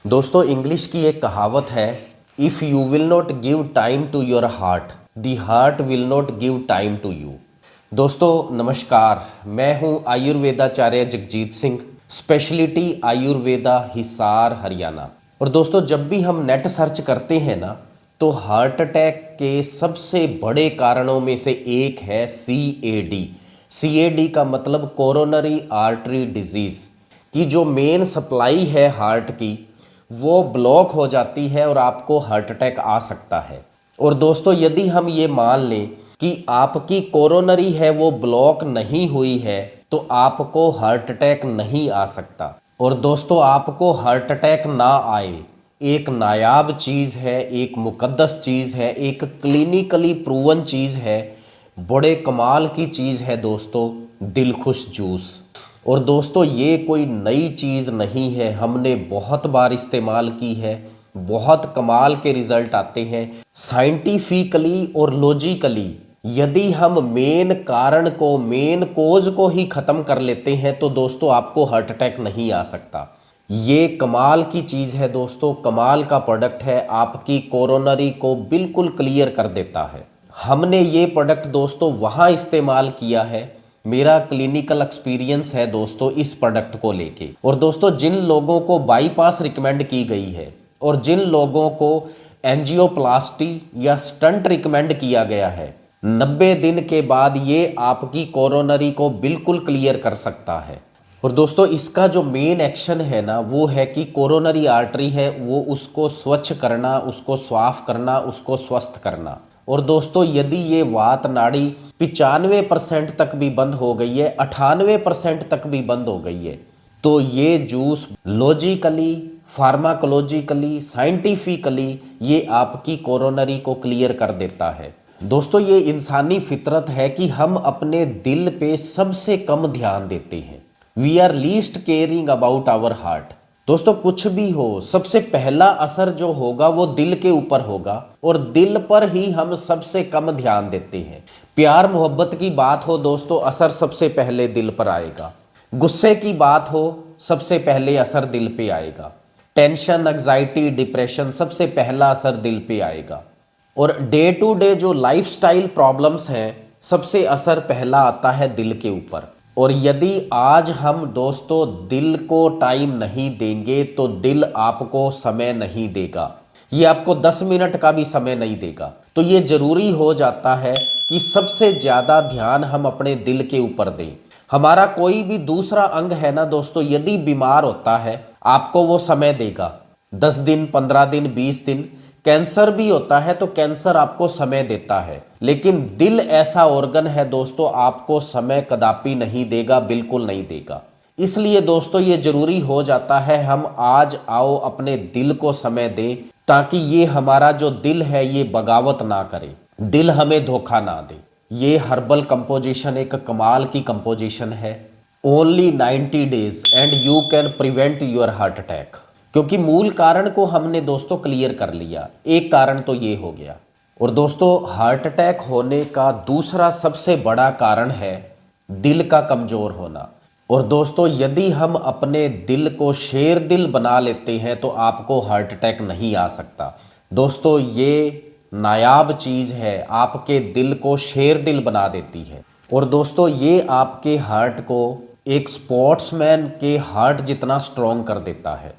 दोस्तों इंग्लिश की एक कहावत है, if you will not give time to your heart the heart will not give time to you. दोस्तों नमस्कार, मैं हूं आयुर्वेदाचार्य जगजीत सिंह, स्पेशलिटी आयुर्वेदा हिसार हरियाणा। और दोस्तों जब भी हम नेट सर्च करते हैं ना, तो हार्ट अटैक के सबसे बड़े कारणों में से एक है CAD। CAD का मतलब कोरोनरी आर्टरी डिजीज़ की जो मेन सप्लाई है हार्ट की, वो ब्लॉक हो जाती है और आपको हार्ट अटैक आ सकता है। और दोस्तों यदि हम ये मान लें कि आपकी कोरोनरी है वो ब्लॉक नहीं हुई है, तो आपको हार्ट अटैक नहीं आ सकता। और दोस्तों आपको हार्ट अटैक ना आए, एक नायाब चीज़ है, एक मुकद्दस चीज़ है, एक क्लिनिकली प्रूवन चीज़ है, बड़े कमाल की चीज़ है दोस्तों, दिलखुश जूस। और दोस्तों ये कोई नई चीज़ नहीं है, हमने बहुत बार इस्तेमाल की है, बहुत कमाल के रिजल्ट आते हैं। साइंटिफिकली और लॉजिकली यदि हम मेन कारण को, मेन कोज को ही ख़त्म कर लेते हैं, तो दोस्तों आपको हार्ट अटैक नहीं आ सकता। ये कमाल की चीज़ है दोस्तों, कमाल का प्रोडक्ट है, आपकी कोरोनरी को बिल्कुल क्लियर कर देता है। हमने ये प्रोडक्ट दोस्तों वहाँ इस्तेमाल किया है, मेरा क्लिनिकल एक्सपीरियंस है दोस्तों इस प्रोडक्ट को लेके। और दोस्तों जिन लोगों को बाईपास रिकमेंड की गई है और जिन लोगों को एंजियोप्लास्टी या स्टंट रिकमेंड किया गया है, 90 दिन के बाद ये आपकी कोरोनरी को बिल्कुल क्लियर कर सकता है। और दोस्तों इसका जो मेन एक्शन है ना, वो है कि कोरोनरी आर्टरी है वो उसको स्वच्छ करना, उसको साफ करना, उसको स्वस्थ करना। और दोस्तों यदि ये वात नाड़ी 95% तक भी बंद हो गई है, 98% तक भी बंद हो गई है, तो ये जूस लॉजिकली, फार्माकोलॉजिकली, साइंटिफिकली ये आपकी कोरोनरी को क्लियर कर देता है। दोस्तों ये इंसानी फितरत है कि हम अपने दिल पे सबसे कम ध्यान देते हैं। We are least caring about our heart. दोस्तों कुछ भी हो, सबसे पहला असर जो होगा वो दिल के ऊपर होगा, और दिल पर ही हम सबसे कम ध्यान देते हैं। प्यार मोहब्बत की बात हो दोस्तों, असर सबसे पहले दिल पर आएगा। गुस्से की बात हो, सबसे पहले असर दिल पे आएगा। टेंशन, एंग्जाइटी, डिप्रेशन, सबसे पहला असर दिल पे आएगा। और डे टू डे जो लाइफस्टाइल प्रॉब्लम्स हैं, सबसे असर पहला आता है दिल के ऊपर। और यदि आज हम दोस्तों दिल को टाइम नहीं देंगे, तो दिल आपको समय नहीं देगा, ये आपको 10 मिनट का भी समय नहीं देगा। तो ये जरूरी हो जाता है कि सबसे ज़्यादा ध्यान हम अपने दिल के ऊपर दें। हमारा कोई भी दूसरा अंग है ना दोस्तों, यदि बीमार होता है, आपको वो समय देगा, 10 दिन, 15 दिन, 20 दिन। कैंसर भी होता है तो कैंसर आपको समय देता है, लेकिन दिल ऐसा ऑर्गन है दोस्तों, आपको समय कदापि नहीं देगा, बिल्कुल नहीं देगा। इसलिए दोस्तों ये जरूरी हो जाता है हम आज आओ अपने दिल को समय दें, ताकि ये हमारा जो दिल है ये बगावत ना करे, दिल हमें धोखा ना दे। ये हर्बल कंपोजिशन एक कमाल की कंपोजिशन है। Only 90 days and you can prevent your heart attack. क्योंकि मूल कारण को हमने दोस्तों क्लियर कर लिया, एक कारण तो ये हो गया। और दोस्तों हार्ट अटैक होने का दूसरा सबसे बड़ा कारण है दिल का कमजोर होना। और दोस्तों यदि हम अपने दिल को शेर दिल बना लेते हैं, तो आपको हार्ट अटैक नहीं आ सकता। दोस्तों ये नायाब चीज़ है, आपके दिल को शेर दिल बना देती है। और दोस्तों ये आपके हार्ट को एक स्पोर्ट्समैन के हार्ट जितना स्ट्रॉन्ग कर देता है।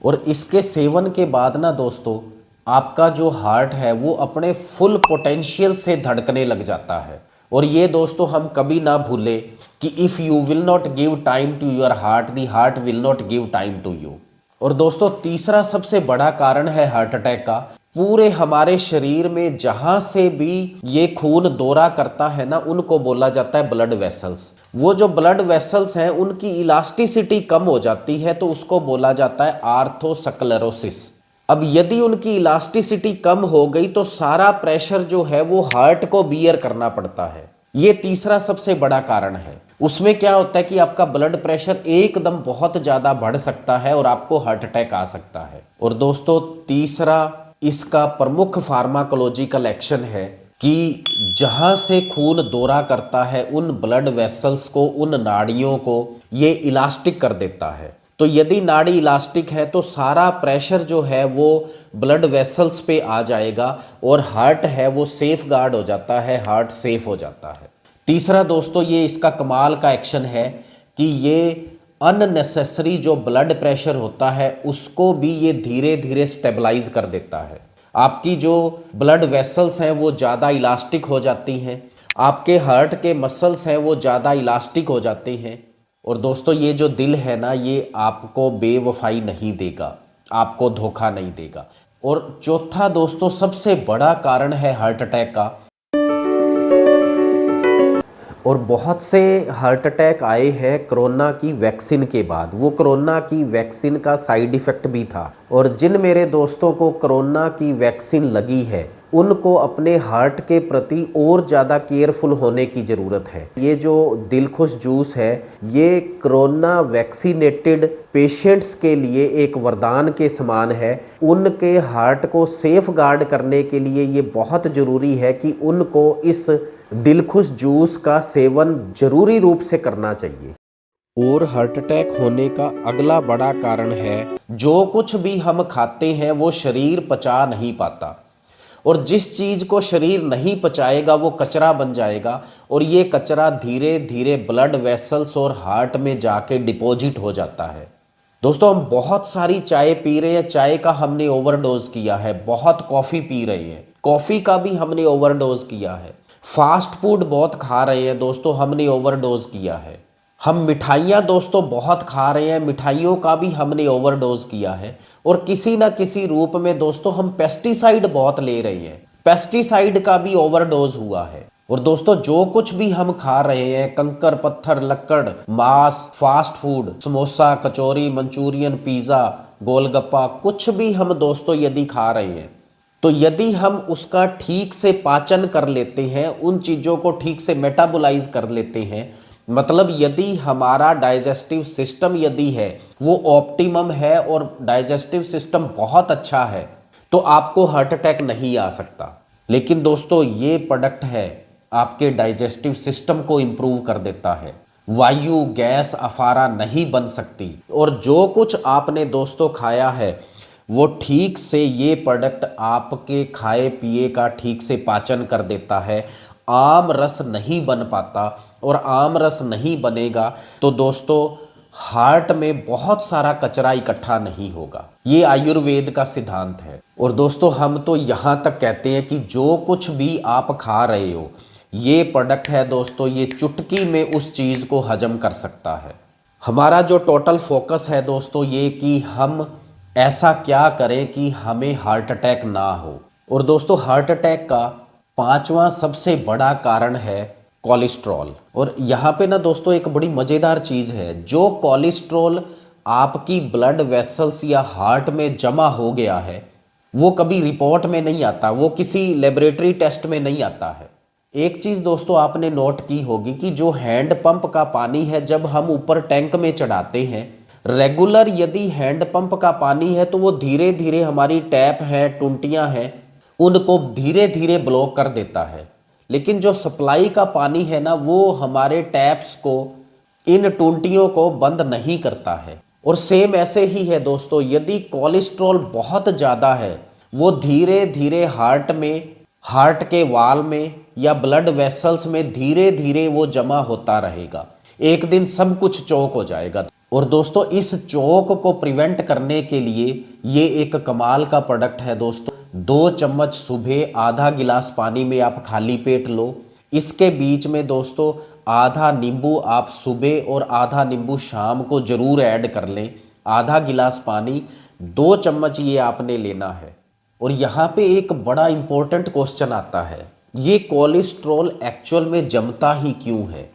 और इसके सेवन के बाद ना दोस्तों, आपका जो हार्ट है वो अपने फुल पोटेंशियल से धड़कने लग जाता है। और ये दोस्तों हम कभी ना भूले कि if you will not give time to your heart the heart will not give time to you. और दोस्तों तीसरा सबसे बड़ा कारण है हार्ट अटैक का, पूरे हमारे शरीर में जहां से भी ये खून दौरा करता है ना, उनको बोला जाता है ब्लड वेसल्स। वो जो ब्लड वेसल्स हैं उनकी इलास्टिसिटी कम हो जाती है, तो उसको बोला जाता है आर्थोस्क्लेरोसिस। अब यदि उनकी इलास्टिसिटी कम हो गई, तो सारा प्रेशर जो है वो हार्ट को बियर करना पड़ता है। ये तीसरा सबसे बड़ा कारण है। उसमें क्या होता है कि आपका ब्लड प्रेशर एकदम बहुत ज़्यादा बढ़ सकता है और आपको हार्ट अटैक आ सकता है। और दोस्तों तीसरा इसका प्रमुख फार्माकोलॉजिकल एक्शन है कि जहां से खून दौरा करता है, उन ब्लड वेसल्स को, उन नाड़ियों को ये इलास्टिक कर देता है। तो यदि नाड़ी इलास्टिक है तो सारा प्रेशर जो है वो ब्लड वेसल्स पे आ जाएगा और हार्ट है वो सेफ गार्ड हो जाता है, हार्ट सेफ हो जाता है। तीसरा दोस्तों ये इसका कमाल का एक्शन है कि ये अननेसेसरी जो ब्लड प्रेशर होता है उसको भी ये धीरे धीरे स्टेबलाइज कर देता है। आपकी जो ब्लड वेसल्स हैं वो ज़्यादा इलास्टिक हो जाती हैं, आपके हार्ट के मसल्स हैं वो ज़्यादा इलास्टिक हो जाते हैं। और दोस्तों ये जो दिल है ना ये आपको बेवफाई नहीं देगा, आपको धोखा नहीं देगा। और चौथा दोस्तों सबसे बड़ा कारण है हार्ट अटैक का, और बहुत से हार्ट अटैक आए हैं कोरोना की वैक्सीन के बाद। वो कोरोना की वैक्सीन का साइड इफ़ेक्ट भी था। और जिन मेरे दोस्तों को कोरोना की वैक्सीन लगी है उनको अपने हार्ट के प्रति और ज़्यादा केयरफुल होने की ज़रूरत है। ये जो दिलखुश जूस है ये कोरोना वैक्सीनेटेड पेशेंट्स के लिए एक वरदान के समान है। उनके हार्ट को सेफ गार्ड करने के लिए ये बहुत ज़रूरी है कि उनको इस दिलखुश जूस का सेवन जरूरी रूप से करना चाहिए। और हार्ट अटैक होने का अगला बड़ा कारण है जो कुछ भी हम खाते हैं वो शरीर पचा नहीं पाता, और जिस चीज़ को शरीर नहीं पचाएगा वो कचरा बन जाएगा, और ये कचरा धीरे धीरे ब्लड वेसल्स और हार्ट में जाके डिपॉजिट हो जाता है। दोस्तों हम बहुत सारी चाय पी रहे हैं, चाय का हमने ओवरडोज किया है, बहुत कॉफ़ी पी रहे हैं, कॉफ़ी का भी हमने ओवरडोज किया है, फास्ट फूड बहुत खा रहे हैं दोस्तों, हमने ओवरडोज किया है, हम मिठाइयाँ दोस्तों बहुत खा रहे हैं, मिठाइयों का भी हमने ओवरडोज किया है, और किसी ना किसी रूप में दोस्तों हम पेस्टिसाइड बहुत ले रहे हैं, पेस्टिसाइड का भी ओवरडोज हुआ है। और दोस्तों जो कुछ भी हम खा रहे हैं, कंकर पत्थर लक्कड़ मांस फास्ट फूड समोसा कचौरी मंचूरियन पिज़्ज़ा गोलगप्पा कुछ भी हम दोस्तों यदि खा रहे हैं तो यदि हम उसका ठीक से पाचन कर लेते हैं, उन चीज़ों को ठीक से मेटाबोलाइज कर लेते हैं, मतलब यदि हमारा डाइजेस्टिव सिस्टम यदि है वो ऑप्टिमम है और डाइजेस्टिव सिस्टम बहुत अच्छा है तो आपको हार्ट अटैक नहीं आ सकता। लेकिन दोस्तों ये प्रोडक्ट है आपके डाइजेस्टिव सिस्टम को इम्प्रूव कर देता है, वायु गैस अफारा नहीं बन सकती, और जो कुछ आपने दोस्तों खाया है वो ठीक से ये प्रोडक्ट आपके खाए पिए का ठीक से पाचन कर देता है। आम रस नहीं बन पाता, और आम रस नहीं बनेगा तो दोस्तों हार्ट में बहुत सारा कचरा इकट्ठा नहीं होगा। ये आयुर्वेद का सिद्धांत है। और दोस्तों हम तो यहाँ तक कहते हैं कि जो कुछ भी आप खा रहे हो ये प्रोडक्ट है दोस्तों, ये चुटकी में उस चीज़ को हजम कर सकता है। हमारा जो टोटल फोकस है दोस्तों ये कि हम ऐसा क्या करें कि हमें हार्ट अटैक ना हो। और दोस्तों हार्ट अटैक का पांचवा सबसे बड़ा कारण है कोलेस्ट्रॉल। और यहाँ पे ना दोस्तों एक बड़ी मज़ेदार चीज़ है, जो कोलेस्ट्रॉल आपकी ब्लड वेसल्स या हार्ट में जमा हो गया है वो कभी रिपोर्ट में नहीं आता, वो किसी लेबोरेटरी टेस्ट में नहीं आता है। एक चीज़ दोस्तों आपने नोट की होगी कि जो हैंड पंप का पानी है जब हम ऊपर टैंक में चढ़ाते हैं, रेगुलर यदि हैंड पंप का पानी है तो वो धीरे धीरे हमारी टैप है टूंटियां हैं उनको धीरे धीरे ब्लॉक कर देता है। लेकिन जो सप्लाई का पानी है ना वो हमारे टैप्स को इन टूंटियों को बंद नहीं करता है। और सेम ऐसे ही है दोस्तों, यदि कोलेस्ट्रॉल बहुत ज़्यादा है वो धीरे धीरे हार्ट में, हार्ट के वाल में या ब्लड वेसल्स में धीरे धीरे वो जमा होता रहेगा, एक दिन सब कुछ चौक हो जाएगा। और दोस्तों इस चौक को प्रिवेंट करने के लिए ये एक कमाल का प्रोडक्ट है दोस्तों। 2 चम्मच सुबह आधा गिलास पानी में आप खाली पेट लो, इसके बीच में दोस्तों आधा नींबू आप सुबह और आधा नींबू शाम को जरूर ऐड कर लें। आधा गिलास पानी 2 चम्मच ये आपने लेना है। और यहाँ पे एक बड़ा इंपॉर्टेंट क्वेश्चन आता है, ये कोलेस्ट्रॉल एक्चुअल में जमता ही क्यों है।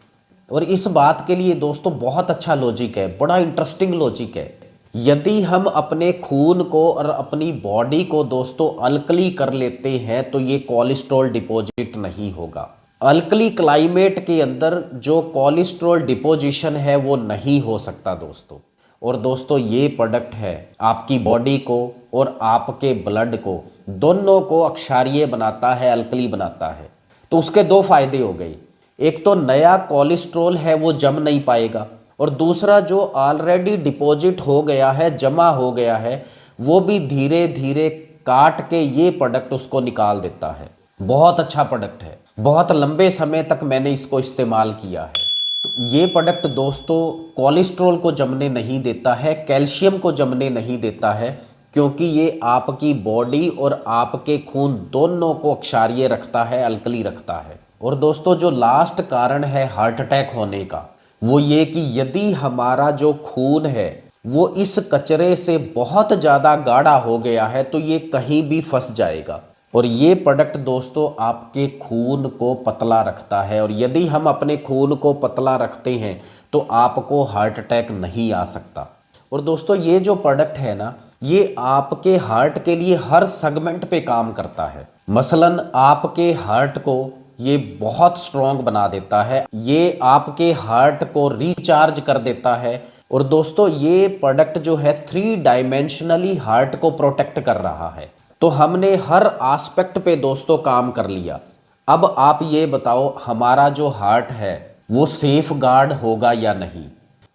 और इस बात के लिए दोस्तों बहुत अच्छा लॉजिक है, बड़ा इंटरेस्टिंग लॉजिक है। यदि हम अपने खून को और अपनी बॉडी को दोस्तों अल्कली कर लेते हैं तो ये कोलेस्ट्रॉल डिपॉजिट नहीं होगा। अल्कली क्लाइमेट के अंदर जो कोलेस्ट्रॉल डिपोजिशन है वो नहीं हो सकता दोस्तों। और दोस्तों ये प्रोडक्ट है आपकी बॉडी को और आपके ब्लड को दोनों को अक्षारीय बनाता है, अल्कली बनाता है। तो उसके 2 फायदे हो गए, एक तो नया कोलेस्ट्रॉल है वो जम नहीं पाएगा, और दूसरा जो ऑलरेडी डिपॉजिट हो गया है, जमा हो गया है, वो भी धीरे धीरे काट के ये प्रोडक्ट उसको निकाल देता है। बहुत अच्छा प्रोडक्ट है, बहुत लंबे समय तक मैंने इसको इस्तेमाल किया है। तो ये प्रोडक्ट दोस्तों कोलेस्ट्रॉल को जमने नहीं देता है, कैल्शियम को जमने नहीं देता है, क्योंकि ये आपकी बॉडी और आपके खून दोनों को अक्षारीय रखता है, अल्कली रखता है। और दोस्तों जो लास्ट कारण है हार्ट अटैक होने का, वो ये कि यदि हमारा जो खून है वो इस कचरे से बहुत ज़्यादा गाढ़ा हो गया है तो ये कहीं भी फंस जाएगा। और ये प्रोडक्ट दोस्तों आपके खून को पतला रखता है, और यदि हम अपने खून को पतला रखते हैं तो आपको हार्ट अटैक नहीं आ सकता। और दोस्तों ये जो प्रोडक्ट है ना, ये आपके हार्ट के लिए हर सेगमेंट पे काम करता है। मसलन आपके हार्ट को ये बहुत स्ट्रॉन्ग बना देता है, ये आपके हार्ट को रिचार्ज कर देता है। और दोस्तों ये प्रोडक्ट जो है 3 डायमेंशनली हार्ट को प्रोटेक्ट कर रहा है। तो हमने हर एस्पेक्ट पे दोस्तों काम कर लिया। अब आप ये बताओ हमारा जो हार्ट है वो सेफ गार्ड होगा या नहीं।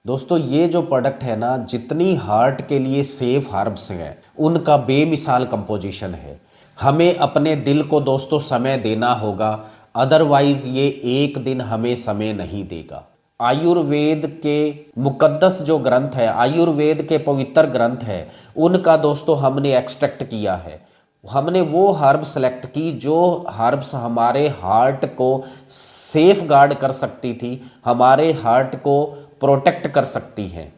दोस्तों ये जो प्रोडक्ट है ना, जितनी हार्ट के लिए सेफ हर्ब्स हैं उनका बेमिसाल कंपोजिशन है। हमें अपने दिल को दोस्तों समय देना होगा, अदरवाइज ये एक दिन हमें समय नहीं देगा। आयुर्वेद के मुकद्दस जो ग्रंथ है, आयुर्वेद के पवित्र ग्रंथ है, उनका दोस्तों हमने एक्सट्रैक्ट किया है। हमने वो हर्ब सेलेक्ट की जो हर्ब्स हमारे हार्ट को सेफ गार्ड कर सकती थी, हमारे हार्ट को प्रोटेक्ट कर सकती हैं।